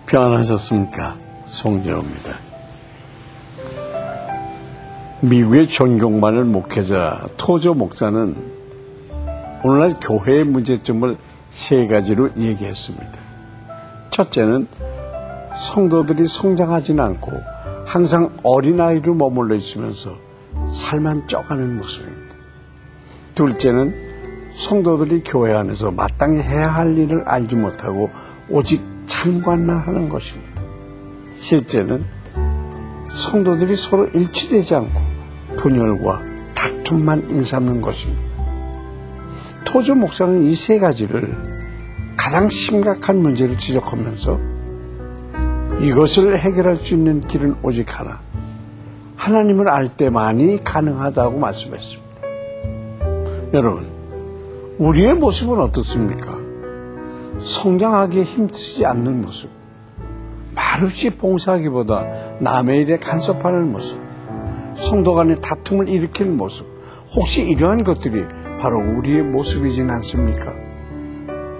평안하셨습니까? 송재호입니다. 미국의 존경받는 목회자 토저 목사는 오늘날 교회의 문제점을 세 가지로 얘기했습니다. 첫째는 성도들이 성장하지는 않고 항상 어린아이로 머물러 있으면서 살만 쪄가는 모습입니다. 둘째는 성도들이 교회 안에서 마땅히 해야 할 일을 알지 못하고 오직 참관만 하는 것입니다. 셋째는 성도들이 서로 일치되지 않고 분열과 다툼만 일삼는 것입니다. 토저 목사는 이 세 가지를 가장 심각한 문제를 지적하면서 이것을 해결할 수 있는 길은 오직 하나, 하나님을 알 때만이 가능하다고 말씀했습니다. 여러분, 우리의 모습은 어떻습니까? 성장하기에 힘쓰지 않는 모습, 말없이 봉사하기보다 남의 일에 간섭하는 모습, 성도 간의 다툼을 일으키는 모습, 혹시 이러한 것들이 바로 우리의 모습이진 않습니까?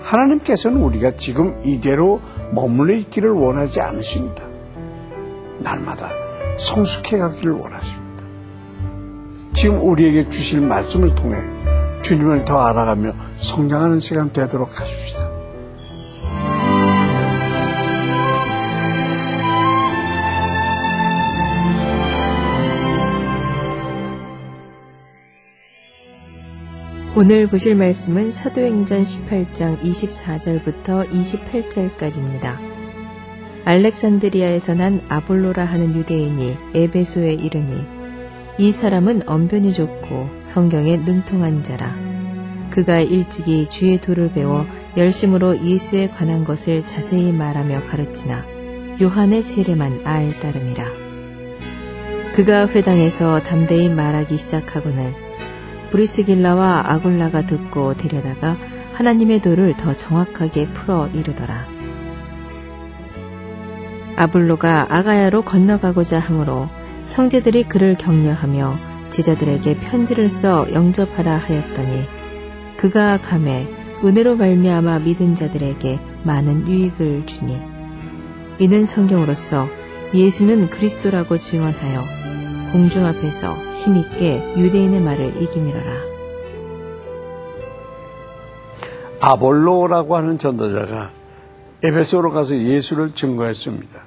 하나님께서는 우리가 지금 이대로 머물러 있기를 원하지 않으십니다. 날마다 성숙해 가기를 원하십니다. 지금 우리에게 주실 말씀을 통해 주님을 더 알아가며 성장하는 시간 되도록 하십시다. 오늘 보실 말씀은 사도행전 18장 24절부터 28절까지입니다. 알렉산드리아에서 난 아볼로라 하는 유대인이 에베소에 이르니 이 사람은 언변이 좋고 성경에 능통한 자라. 그가 일찍이 주의 도를 배워 열심으로 예수에 관한 것을 자세히 말하며 가르치나 요한의 세례만 알 따름이라. 그가 회당에서 담대히 말하기 시작하거늘 브리스길라와 아굴라가 듣고 데려다가 하나님의 도를 더 정확하게 풀어 이르더라. 아볼로가 아가야로 건너가고자 하므로 형제들이 그를 격려하며 제자들에게 편지를 써 영접하라 하였더니 그가 가매 은혜로 말미암아 믿은 자들에게 많은 유익을 주니 이는 성경으로서 예수는 그리스도라고 증언하여 공중 앞에서 힘있게 유대인의 말을 이기미러라. 아볼로라고 하는 전도자가 에베소로 가서 예수를 증거했습니다.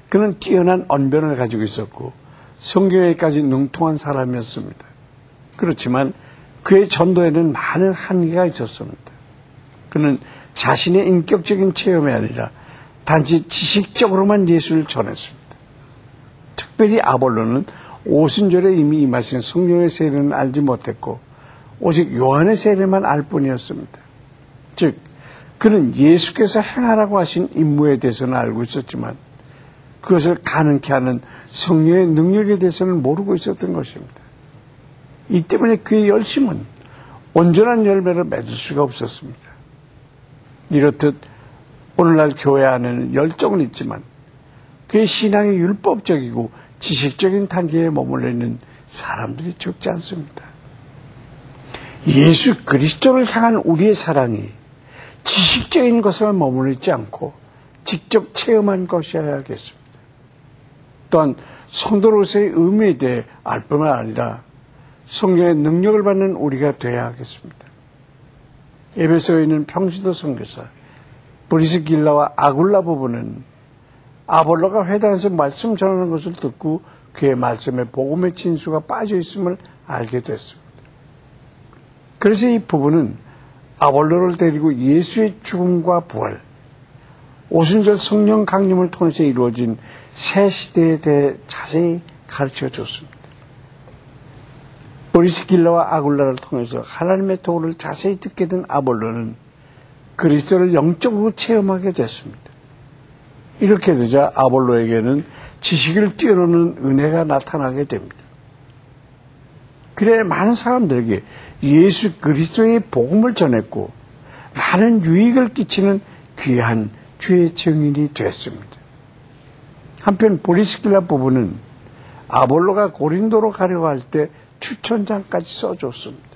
그는 뛰어난 언변을 가지고 있었고 성경에까지 능통한 사람이었습니다. 그렇지만 그의 전도에는 많은 한계가 있었습니다. 그는 자신의 인격적인 체험이 아니라 단지 지식적으로만 예수를 전했습니다. 특별히 아볼로는 오순절에 이미 임하신 성령의 세례는 알지 못했고 오직 요한의 세례만 알 뿐이었습니다. 즉 그는 예수께서 행하라고 하신 임무에 대해서는 알고 있었지만 그것을 가능케 하는 성령의 능력에 대해서는 모르고 있었던 것입니다. 이 때문에 그의 열심은 온전한 열매를 맺을 수가 없었습니다. 이렇듯 오늘날 교회 안에는 열정은 있지만 그의 신앙이 율법적이고 지식적인 단계에 머물러 있는 사람들이 적지 않습니다. 예수 그리스도를 향한 우리의 사랑이 지식적인 것에만 머물러 있지 않고 직접 체험한 것이어야겠습니다. 또한 성도로서의 의미에 대해 알 뿐만 아니라 성령의 능력을 받는 우리가 되어야 하겠습니다. 에베소에 있는 평신도 선교사 브리스길라와 아굴라 부부는 아볼로가 회당에서 말씀 전하는 것을 듣고 그의 말씀에 복음의 진수가 빠져 있음을 알게 됐습니다. 그래서 이 부부는 아볼로를 데리고 예수의 죽음과 부활, 오순절 성령 강림을 통해서 이루어진 새 시대에 대해 자세히 가르쳐 줬습니다. 브리스길라와 아굴라를 통해서 하나님의 도를 자세히 듣게 된 아볼로는 그리스도를 영적으로 체험하게 됐습니다. 이렇게 되자 아볼로에게는 지식을 뛰어넘는 은혜가 나타나게 됩니다. 그래 많은 사람들에게 예수 그리스도의 복음을 전했고 많은 유익을 끼치는 귀한 주의 증인이 됐습니다. 한편 브리스길라 부부는 아볼로가 고린도로 가려고 할 때 추천장까지 써줬습니다.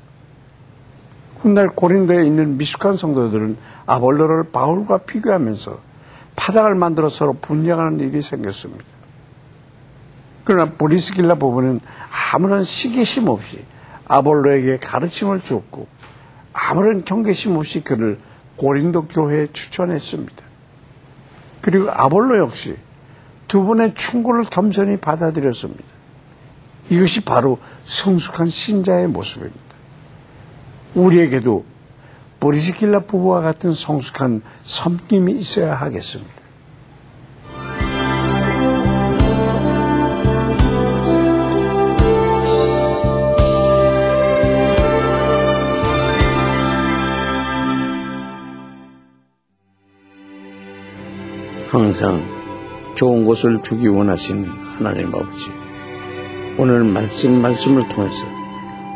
훗날 고린도에 있는 미숙한 성도들은 아볼로를 바울과 비교하면서 파당을 만들어 서로 분쟁하는 일이 생겼습니다. 그러나 브리스길라 부부는 아무런 시기심 없이 아볼로에게 가르침을 주었고 아무런 경계심 없이 그를 고린도 교회에 추천했습니다. 그리고 아볼로 역시 두 분의 충고를 겸손히 받아들였습니다. 이것이 바로 성숙한 신자의 모습입니다. 우리에게도 브리스길라 부부와 같은 성숙한 섬김이 있어야 하겠습니다. 항상 좋은 것을 주기 원하시는 하나님 아버지, 오늘 말씀을 통해서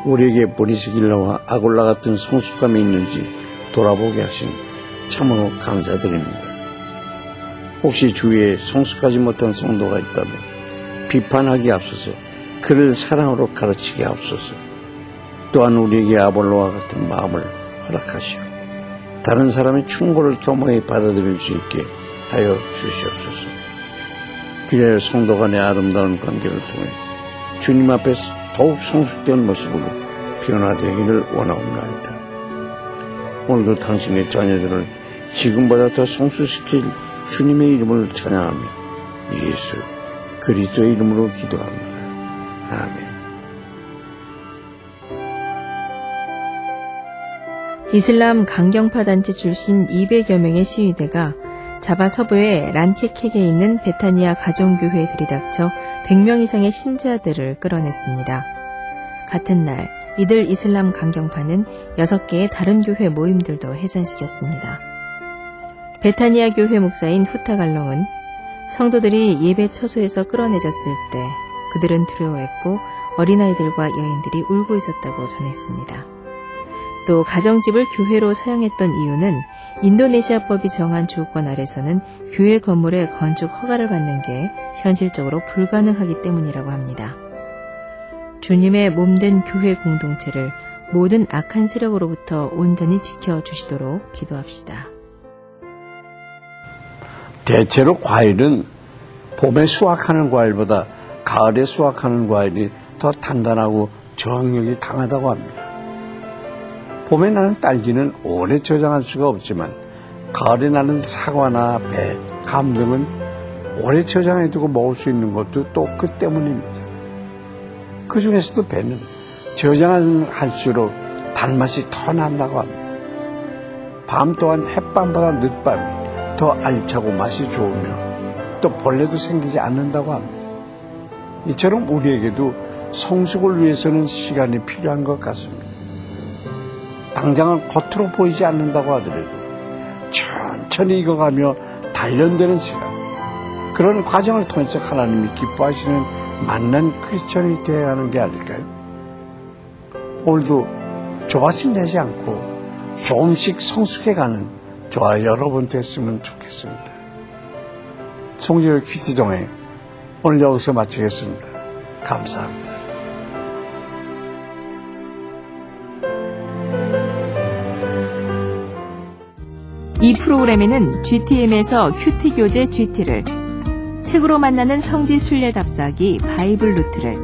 우리에게 브리스길라와 아굴라 같은 성숙함이 있는지 돌아보게 하시니 참으로 감사드립니다. 혹시 주위에 성숙하지 못한 성도가 있다면 비판하기에 앞서서 그를 사랑으로 가르치게 앞서서 또한 우리에게 아볼로와 같은 마음을 허락하시고 다른 사람의 충고를 겸허히 받아들일 수 있게 하여 주시옵소서. 그래야 성도 간의 아름다운 관계를 통해 주님 앞에서 더욱 성숙된 모습으로 변화되기를 원하옵나이다. 오늘도 당신의 자녀들을 지금보다 더 성숙시킬 주님의 이름을 찬양하며 예수 그리스도의 이름으로 기도합니다. 아멘. 이슬람 강경파 단체 출신 200여 명의 시위대가 자바 서부의 란케켑에 있는 베타니아 가정교회에 들이닥쳐 100명 이상의 신자들을 끌어냈습니다. 같은 날 이들 이슬람 강경파는 6개의 다른 교회 모임들도 해산시켰습니다. 베타니아 교회 목사인 후타갈롱은 성도들이 예배 처소에서 끌어내졌을 때 그들은 두려워했고 어린아이들과 여인들이 울고 있었다고 전했습니다. 또 가정집을 교회로 사용했던 이유는 인도네시아법이 정한 조건 아래서는 교회 건물의 건축 허가를 받는 게 현실적으로 불가능하기 때문이라고 합니다. 주님의 몸된 교회 공동체를 모든 악한 세력으로부터 온전히 지켜주시도록 기도합시다. 대체로 과일은 봄에 수확하는 과일보다 가을에 수확하는 과일이 더 단단하고 저항력이 강하다고 합니다. 봄에 나는 딸기는 오래 저장할 수가 없지만 가을에 나는 사과나 배, 감 등은 오래 저장해두고 먹을 수 있는 것도 또 그 때문입니다. 그 중에서도 배는 저장할수록 단맛이 더 난다고 합니다. 밤 또한 햇밤보다 늦밤이 더 알차고 맛이 좋으며 또 벌레도 생기지 않는다고 합니다. 이처럼 우리에게도 성숙을 위해서는 시간이 필요한 것 같습니다. 당장은 겉으로 보이지 않는다고 하더라도 천천히 익어가며 단련되는 시간, 그런 과정을 통해서 하나님이 기뻐하시는 만난 크리스천이 되어야 하는 게 아닐까요? 오늘도 조바심 내지 않고 조금씩 성숙해가는 저와 여러분 됐으면 좋겠습니다. 송지효 퀴즈동행 오늘 여기서 마치겠습니다. 감사합니다. 이 프로그램에는 GTM에서 큐티 교재 GT를, 책으로 만나는 성지 순례 답사기 바이블 루트를,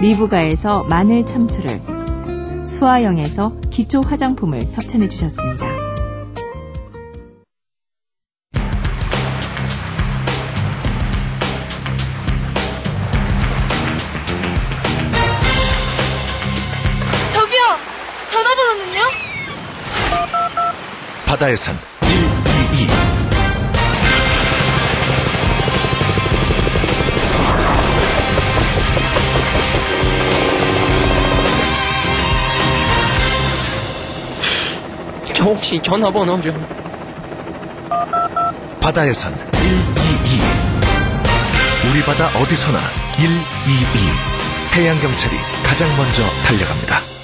리브가에서 마늘 참치를, 수아영에서 기초 화장품을 협찬해 주셨습니다. 저기요! 전화번호는요? 바다의 산 122. 저 혹시 전화번호 좀. 바다의 산 122. 우리 바다 어디서나 122. 해양경찰이 가장 먼저 달려갑니다.